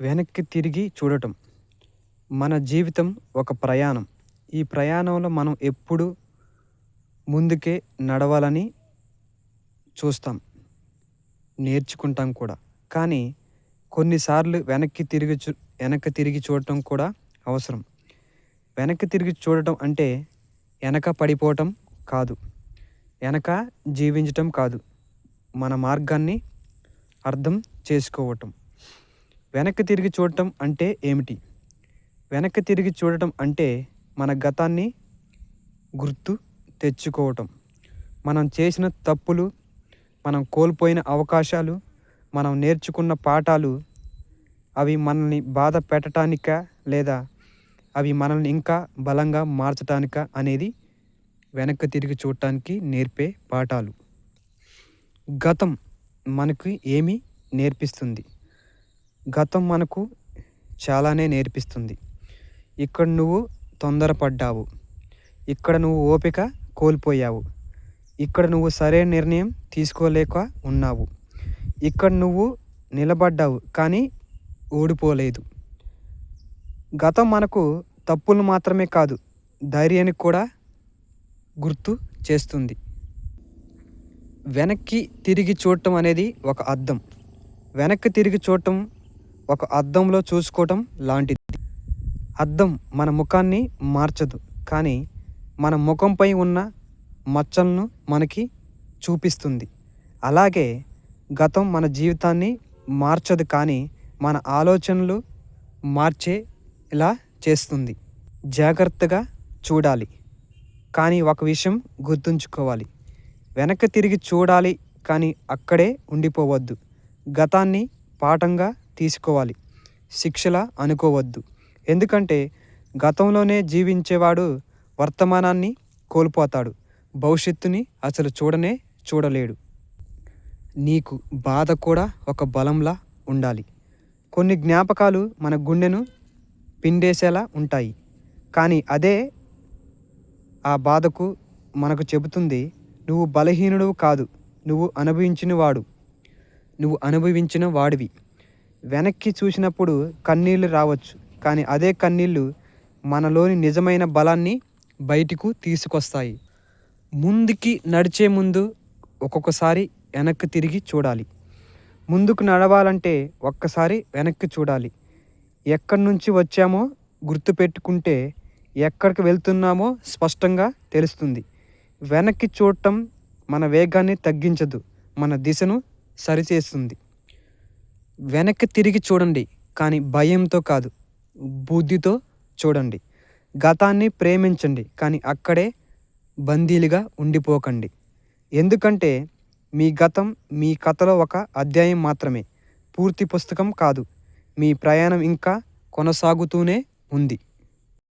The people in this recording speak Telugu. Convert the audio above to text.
వెనక్కి తిరిగి చూడటం. మన జీవితం ఒక ప్రయాణం. ఈ ప్రయాణంలో మనం ఎప్పుడు ముందుకే నడవాలని చూస్తాం. నేర్చుకుంటాం కూడా. కానీ కొన్నిసార్లు వెనక్కి తిరిగి చూడటం కూడా అవసరం. వెనక్కి తిరిగి చూడటం అంటే ఎనక పడిపోవటం కాదు. ఎనక జీవించటం కాదు. మన మార్గాన్ని అర్థం చేసుకోవటం. వెనక్కి తిరిగి చూడటం అంటే ఏమిటి? వెనక్కి తిరిగి చూడటం అంటే మన గతాన్ని గుర్తు తెచ్చుకోవటం. మనం చేసిన తప్పులు, మనం కోల్పోయిన అవకాశాలు, మనం నేర్చుకున్న పాఠాలు అవి మనల్ని బాధ పెట్టటానికా లేదా అవి మనల్ని ఇంకా బలంగా మార్చటానికా అనేది వెనక్కి తిరిగి చూడటానికి నేర్పే పాఠాలు. గతం మనకి ఏమి నేర్పిస్తుంది? గతం మనకు చాలానే నేర్పిస్తుంది. ఇక్కడ నువ్వు తొందరపడ్డావు. ఇక్కడ నువ్వు ఓపిక కోల్పోయావు. ఇక్కడ నువ్వు సరైన నిర్ణయం తీసుకోలేక ఉన్నావు. ఇక్కడ నువ్వు నిలబడ్డావు కానీ ఓడిపోలేదు. గతం మనకు తప్పులు మాత్రమే కాదు, ధైర్యాన్ని కూడా గుర్తు చేస్తుంది. వెనక్కి తిరిగి చూడటం అనేది ఒక అద్దం. వెనక్కి తిరిగి చూడటం ఒక అద్దంలో చూసుకోవటం లాంటిది. అద్దం మన ముఖాన్ని మార్చదు, కానీ మన ముఖంపై ఉన్న మచ్చలను మనకి చూపిస్తుంది. అలాగే గతం మన జీవితాన్ని మార్చదు, కానీ మన ఆలోచనలు మార్చేలా చేస్తుంది. జాగ్రత్తగా చూడాలి, కానీ ఒక విషయం గుర్తుంచుకోవాలి. వెనక్కి తిరిగి చూడాలి, కానీ అక్కడే ఉండిపోవద్దు. గతాన్ని పాఠంగా తీసుకోవాలి, శిక్షలా అనుకోవద్దు. ఎందుకంటే గతంలోనే జీవించేవాడు వర్తమానాన్ని కోల్పోతాడు, భవిష్యత్తుని అసలు చూడలేడు. నీకు బాధ కూడా ఒక బలంలా ఉండాలి. కొన్ని జ్ఞాపకాలు మన గుండెను పిండేసేలా ఉంటాయి, కానీ అదే ఆ బాధకు మనకు చెబుతుంది, నువ్వు బలహీనుడు కాదు, నువ్వు అనుభవించిన వాడివి. వెనక్కి చూసినప్పుడు కన్నీళ్ళు రావచ్చు, కానీ అదే కన్నీళ్ళు మనలోని నిజమైన బలాన్ని బయటకు తీసుకొస్తాయి. ముందుకి నడిచే ముందు ఒక్కొక్కసారి వెనక్కి తిరిగి చూడాలి. ముందుకు నడవాలంటే ఒక్కసారి వెనక్కి చూడాలి. ఎక్కడి నుంచి వచ్చామో గుర్తుపెట్టుకుంటే ఎక్కడికి వెళ్తున్నామో స్పష్టంగా తెలుస్తుంది. వెనక్కి చూడటం మన వేగాన్ని తగ్గించదు, మన దిశను సరిచేస్తుంది. వెనక్కి తిరిగి చూడండి, కానీ భయంతో కాదు, బుద్ధితో చూడండి. గతాన్ని ప్రేమించండి, కానీ అక్కడే బందీలుగా ఉండిపోకండి. ఎందుకంటే మీ గతం మీ కథలో ఒక అధ్యాయం మాత్రమే, పూర్తి పుస్తకం కాదు. మీ ప్రయాణం ఇంకా కొనసాగుతూనే ఉంది.